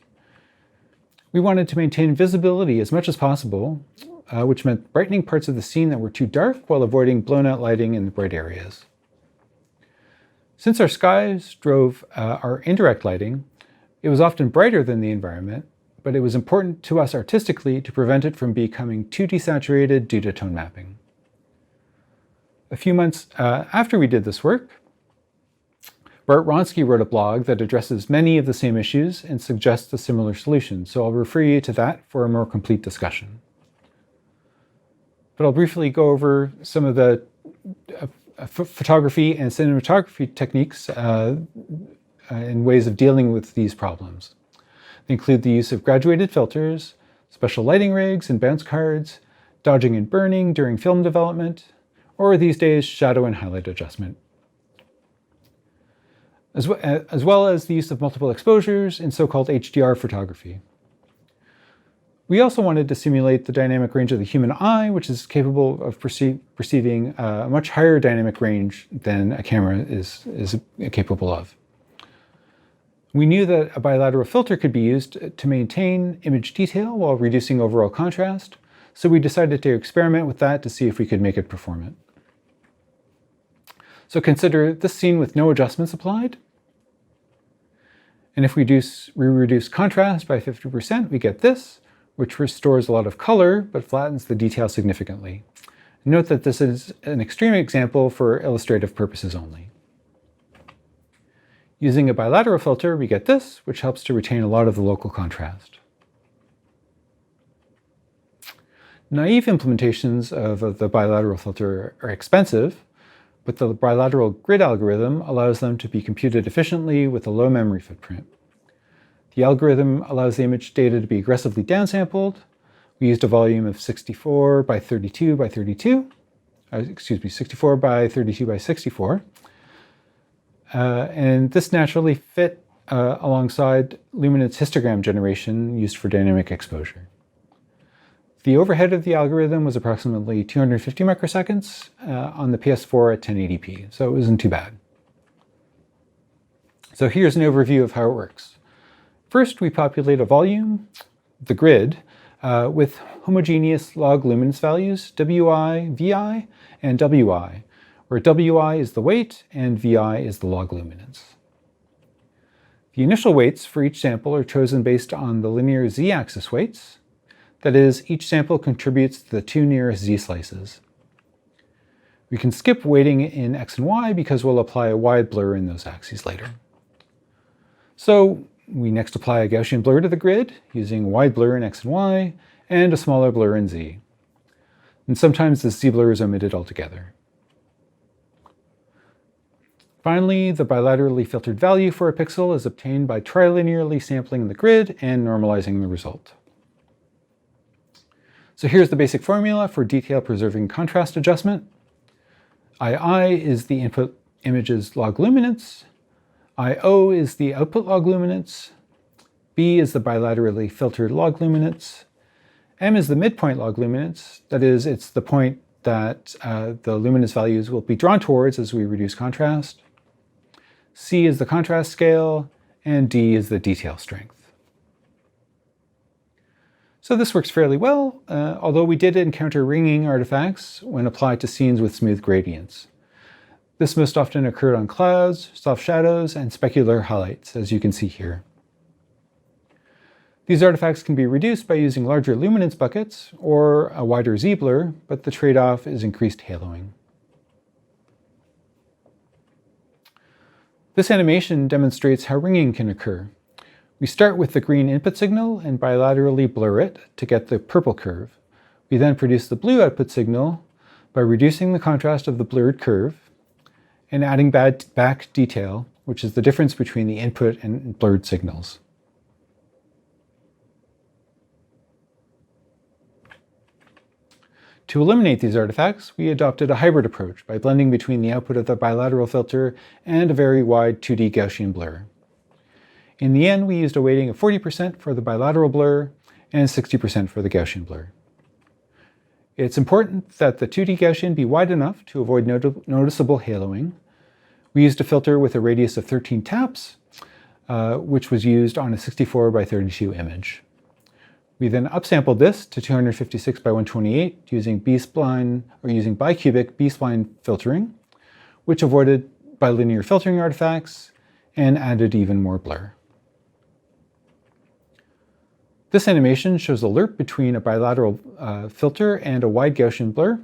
We wanted to maintain visibility as much as possible, which meant brightening parts of the scene that were too dark while avoiding blown out lighting in the bright areas. Since our skies drove our indirect lighting, it was often brighter than the environment, but it was important to us artistically to prevent it from becoming too desaturated due to tone mapping. A few months after we did this work, Bart Wronski wrote a blog that addresses many of the same issues and suggests a similar solution, so I'll refer you to that for a more complete discussion. But I'll briefly go over some of the photography and cinematography techniques and ways of dealing with these problems. They include the use of graduated filters, special lighting rigs and bounce cards, dodging and burning during film development, or these days, shadow and highlight adjustment. As well as the use of multiple exposures in so-called HDR photography. We also wanted to simulate the dynamic range of the human eye, which is capable of perceiving a much higher dynamic range than a camera is capable of. We knew that a bilateral filter could be used to maintain image detail while reducing overall contrast, so we decided to experiment with that to see if we could make it performant. So consider this scene with no adjustments applied. And if we reduce contrast by 50%, we get this, which restores a lot of color, but flattens the detail significantly. Note that this is an extreme example for illustrative purposes only. Using a bilateral filter, we get this, which helps to retain a lot of the local contrast. Naive implementations of the bilateral filter are expensive, but the bilateral grid algorithm allows them to be computed efficiently with a low memory footprint. The algorithm allows the image data to be aggressively downsampled. We used a volume of 64 by 32 by 32, 64 by 32 by 64. And this naturally fit alongside luminance histogram generation used for dynamic exposure. The overhead of the algorithm was approximately 250 microseconds on the PS4 at 1080p, so it wasn't too bad. So here's an overview of how it works. First, we populate a volume, the grid, with homogeneous log luminance values, Wi, Vi, and Wi, where Wi is the weight and Vi is the log luminance. The initial weights for each sample are chosen based on the linear z-axis weights. That is, each sample contributes to the two nearest z-slices. We can skip weighting in X and Y because we'll apply a wide blur in those axes later. So we next apply a Gaussian blur to the grid using a wide blur in X and Y and a smaller blur in Z. And sometimes the Z blur is omitted altogether. Finally, the bilaterally filtered value for a pixel is obtained by trilinearly sampling the grid and normalizing the result. So here's the basic formula for detail-preserving contrast adjustment. II is the input image's log luminance, IO is the output log luminance, B is the bilaterally filtered log luminance, M is the midpoint log luminance, that is, it's the point that the luminance values will be drawn towards as we reduce contrast. C is the contrast scale, and D is the detail strength. So this works fairly well, although we did encounter ringing artifacts when applied to scenes with smooth gradients. This most often occurred on clouds, soft shadows, and specular highlights, as you can see here. These artifacts can be reduced by using larger luminance buckets or a wider Z blur, but the trade-off is increased haloing. This animation demonstrates how ringing can occur. We start with the green input signal and bilaterally blur it to get the purple curve. We then produce the blue output signal by reducing the contrast of the blurred curve and adding back detail, which is the difference between the input and blurred signals. To eliminate these artifacts, we adopted a hybrid approach by blending between the output of the bilateral filter and a very wide 2D Gaussian blur. In the end, we used a weighting of 40% for the bilateral blur and 60% for the Gaussian blur. It's important that the 2D Gaussian be wide enough to avoid noticeable haloing. We used a filter with a radius of 13 taps, which was used on a 64 by 32 image. We then upsampled this to 256 by 128 using B-spline or using bicubic B-spline filtering, which avoided bilinear filtering artifacts and added even more blur. This animation shows a lerp between a bilateral filter and a wide Gaussian blur.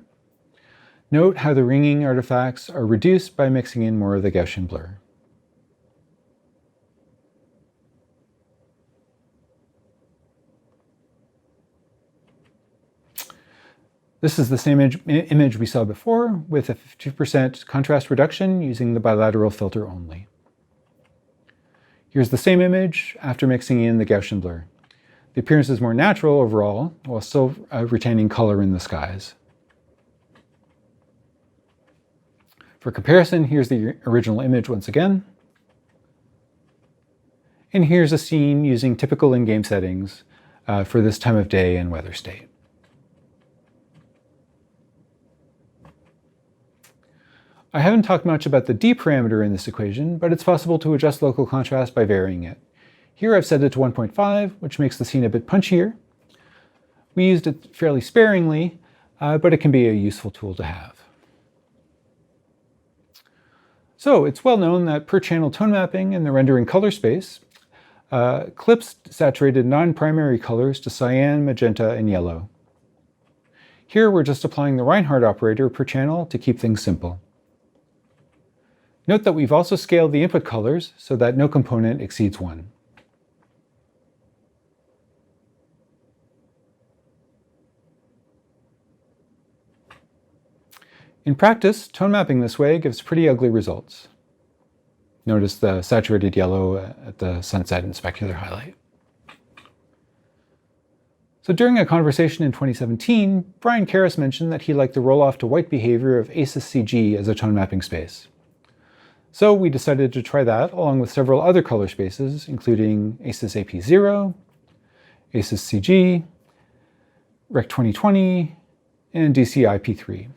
Note how the ringing artifacts are reduced by mixing in more of the Gaussian blur. This is the same image we saw before with a 50% contrast reduction using the bilateral filter only. Here's the same image after mixing in the Gaussian blur. The appearance is more natural overall, while still retaining color in the skies. For comparison, here's the original image once again. And here's a scene using typical in-game settings for this time of day and weather state. I haven't talked much about the D parameter in this equation, but it's possible to adjust local contrast by varying it. Here I've set it to 1.5, which makes the scene a bit punchier. We used it fairly sparingly, but it can be a useful tool to have. So it's well known that per-channel tone mapping in the rendering color space clips saturated non-primary colors to cyan, magenta, and yellow. Here we're just applying the Reinhardt operator per channel to keep things simple. Note that we've also scaled the input colors so that no component exceeds 1. In practice, tone mapping this way gives pretty ugly results. Notice the saturated yellow at the sunset and specular highlight. So during a conversation in 2017, Brian Karras mentioned that he liked the roll-off to white behavior of ACES-CG as a tone mapping space. So we decided to try that along with several other color spaces, including ACES-AP0, ACES-CG, Rec 2020, and DCI-P3.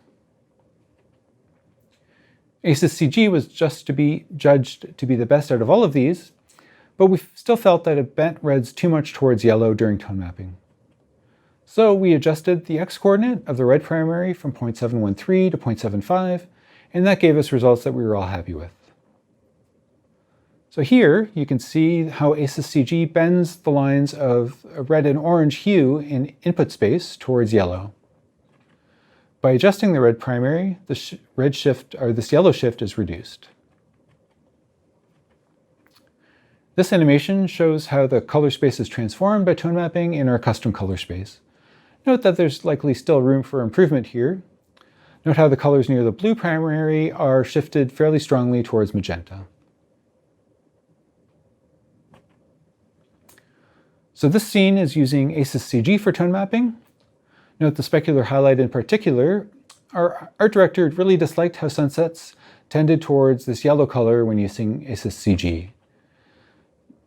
ACES-CG was just to be judged to be the best out of all of these, but we still felt that it bent reds too much towards yellow during tone mapping. So we adjusted the x-coordinate of the red primary from 0.713 to 0.75, and that gave us results that we were all happy with. So here you can see how ACES-CG bends the lines of a red and orange hue in input space towards yellow. By adjusting the red primary, this yellow shift is reduced. This animation shows how the color space is transformed by tone mapping in our custom color space. Note that there's likely still room for improvement here. Note how the colors near the blue primary are shifted fairly strongly towards magenta. So this scene is using ACES CG for tone mapping. Note the specular highlight in particular. Our art director really disliked how sunsets tended towards this yellow color when using ACES CG.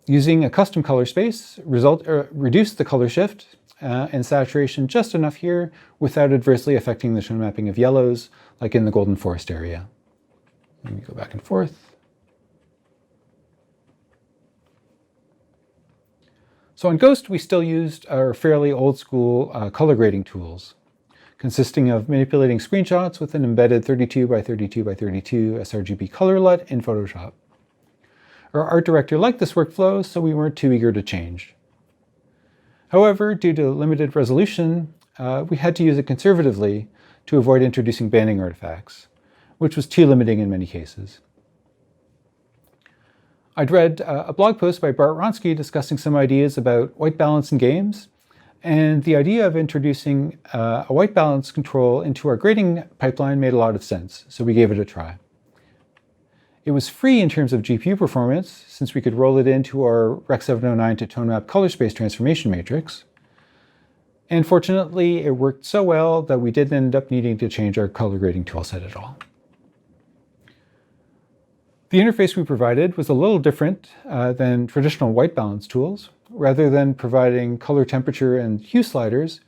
Using a custom color space reduced the color shift and saturation just enough here without adversely affecting the tone mapping of yellows, like in the Golden Forest area. Let me go back and forth. So on Ghost, we still used our fairly old school color grading tools, consisting of manipulating screenshots with an embedded 32 by 32 by 32 sRGB color LUT in Photoshop. Our art director liked this workflow, so we weren't too eager to change. However, due to limited resolution, we had to use it conservatively to avoid introducing banding artifacts, which was too limiting in many cases. I'd read a blog post by Bart Wronski discussing some ideas about white balance in games, and the idea of introducing a white balance control into our grading pipeline made a lot of sense, so we gave it a try. It was free in terms of GPU performance, since we could roll it into our Rec 709 to tone map color space transformation matrix. And fortunately, it worked so well that we didn't end up needing to change our color grading toolset at all. The interface we provided was a little different than traditional white balance tools. Rather than providing color temperature and hue sliders,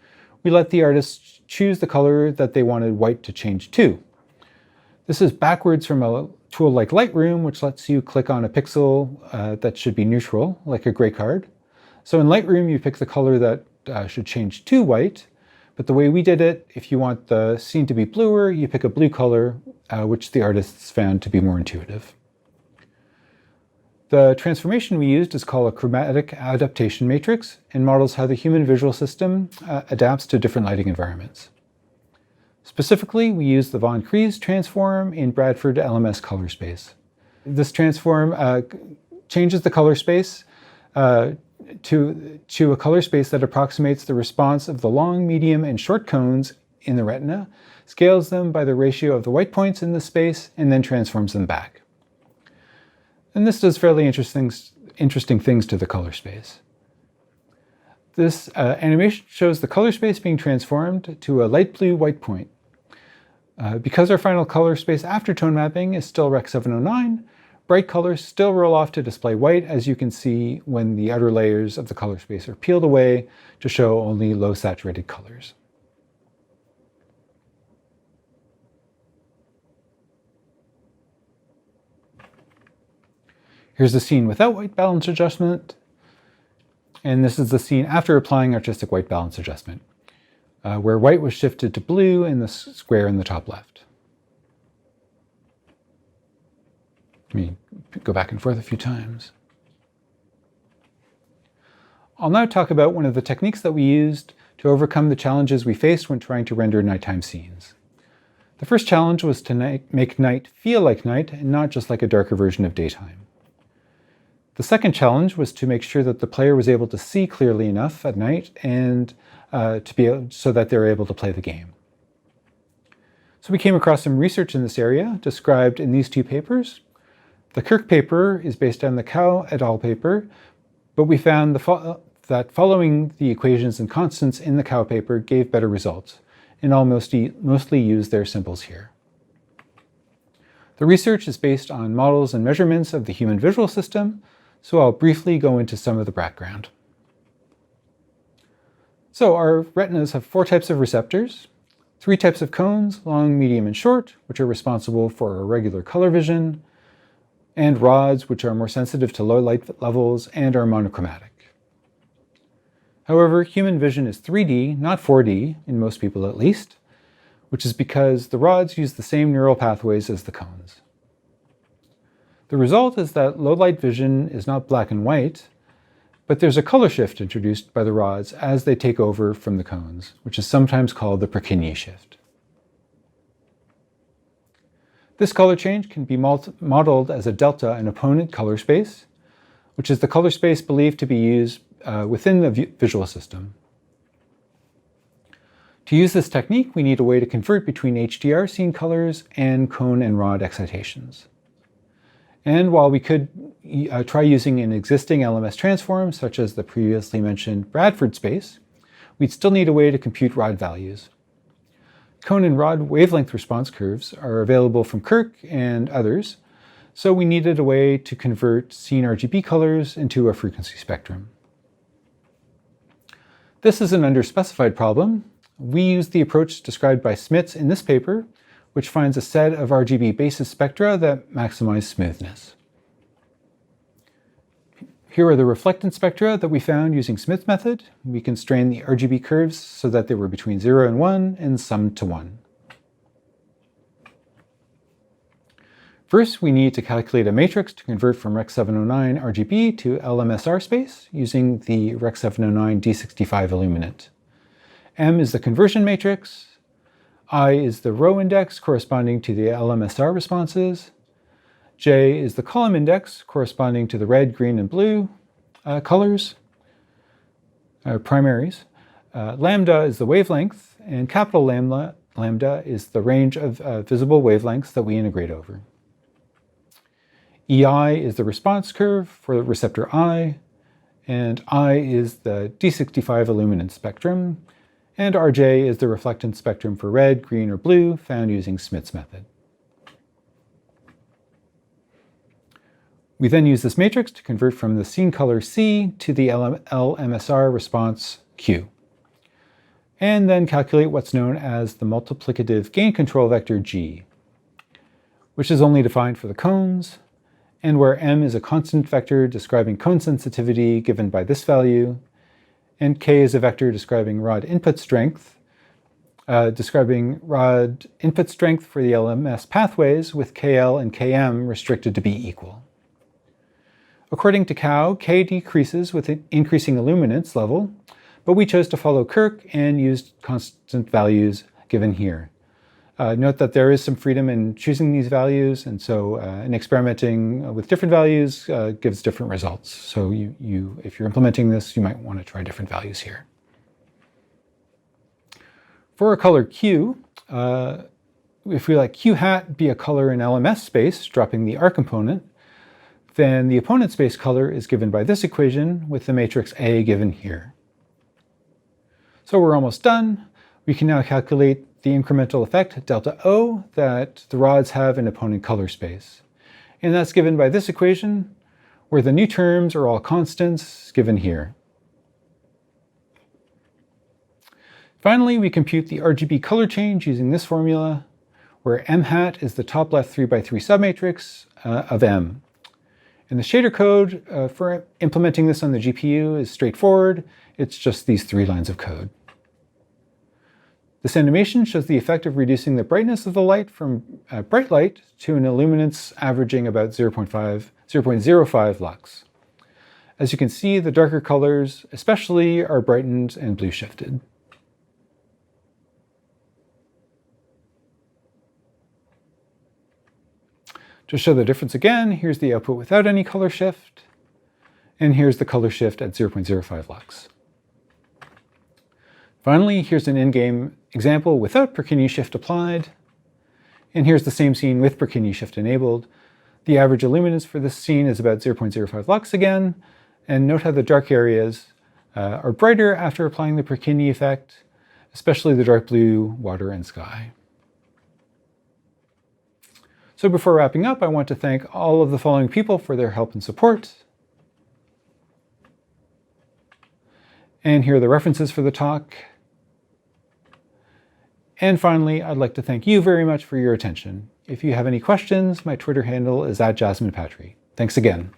we let the artists choose the color that they wanted white to change to. This is backwards from a tool like Lightroom, which lets you click on a pixel that should be neutral, like a gray card. So in Lightroom, you pick the color that should change to white, but the way we did it, if you want the scene to be bluer, you pick a blue color, which the artists found to be more intuitive. The transformation we used is called a chromatic adaptation matrix and models how the human visual system adapts to different lighting environments. Specifically, we used the Von Kreis transform in Bradford LMS color space. This transform changes the color space to a color space that approximates the response of the long, medium, and short cones in the retina, scales them by the ratio of the white points in the space, and then transforms them back. And this does fairly interesting things to the color space. This animation shows the color space being transformed to a light blue white point. Because our final color space after tone mapping is still Rec 709, bright colors still roll off to display white, as you can see when the outer layers of the color space are peeled away to show only low saturated colors. Here's the scene without white balance adjustment, and this is the scene after applying artistic white balance adjustment, where white was shifted to blue in the square in the top left. Let me go back and forth a few times. I'll now talk about one of the techniques that we used to overcome the challenges we faced when trying to render nighttime scenes. The first challenge was to make night feel like night and not just like a darker version of daytime. The second challenge was to make sure that the player was able to see clearly enough at night and so that they were able to play the game. So we came across some research in this area described in these two papers. The Kirk paper is based on the Cao et al. Paper, but we found that following the equations and constants in the Cao paper gave better results, and I'll mostly use their symbols here. The research is based on models and measurements of the human visual system, so I'll briefly go into some of the background. So our retinas have 4 types of receptors, 3 types of cones, long, medium, and short, which are responsible for our regular color vision, and rods, which are more sensitive to low light levels and are monochromatic. However, human vision is 3D, not 4D, in most people at least, which is because the rods use the same neural pathways as the cones. The result is that low light vision is not black and white, but there's a color shift introduced by the rods as they take over from the cones, which is sometimes called the Purkinje shift. This color change can be modeled as a delta in opponent color space, which is the color space believed to be used within the visual system. To use this technique, we need a way to convert between HDR scene colors and cone and rod excitations. And while we could try using an existing LMS transform, such as the previously mentioned Bradford space, we'd still need a way to compute rod values. Cone and rod wavelength response curves are available from Kirk and others, so we needed a way to convert scene RGB colors into a frequency spectrum. This is an underspecified problem. We used the approach described by Smits in this paper, which finds a set of RGB basis spectra that maximize smoothness. Here are the reflectance spectra that we found using Smith's method. We constrained the RGB curves so that they were between 0 and 1 and summed to 1. First, we need to calculate a matrix to convert from Rec. 709 RGB to LMSR space using the Rec. 709 D65 illuminant. M is the conversion matrix, I is the row index corresponding to the LMSR responses, J is the column index corresponding to the red, green, and blue colors, primaries. Lambda is the wavelength, and capital lambda is the range of visible wavelengths that we integrate over. EI is the response curve for the receptor I, and I is the D65 illuminant spectrum, and RJ is the reflectance spectrum for red, green, or blue found using Smith's method. We then use this matrix to convert from the scene color C to the LMSR response Q, and then calculate what's known as the multiplicative gain control vector G, which is only defined for the cones, and where M is a constant vector describing cone sensitivity given by this value, and K is a vector describing rod input strength, for the LMS pathways with KL and KM restricted to be equal. According to Cow, K decreases with increasing illuminance level, but we chose to follow Kirk and used constant values given here. Note that there is some freedom in choosing these values, and so in experimenting with different values gives different results. So if you're implementing this, you might want to try different values here. For a color Q, if we let Q hat be a color in LMS space, dropping the R component, then the opponent space color is given by this equation with the matrix A given here. So we're almost done. We can now calculate the incremental effect, delta O, that the rods have in opponent color space. And that's given by this equation, where the new terms are all constants given here. Finally, we compute the RGB color change using this formula, where M hat is the top left 3x3 submatrix of M. And the shader code for implementing this on the GPU is straightforward. It's just these 3 lines of code. This animation shows the effect of reducing the brightness of the light from bright light to an illuminance averaging about 0.05 lux. As you can see, the darker colors especially are brightened and blue shifted. To show the difference again, here's the output without any color shift, and here's the color shift at 0.05 lux. Finally, here's an in-game example without Purkinje shift applied, and here's the same scene with Purkinje shift enabled. The average illuminance for this scene is about 0.05 lux again, and note how the dark areas are brighter after applying the Purkinje effect, especially the dark blue, water, and sky. So before wrapping up, I want to thank all of the following people for their help and support. And here are the references for the talk. And finally, I'd like to thank you very much for your attention. If you have any questions, my Twitter handle is @JasminePatry. Thanks again.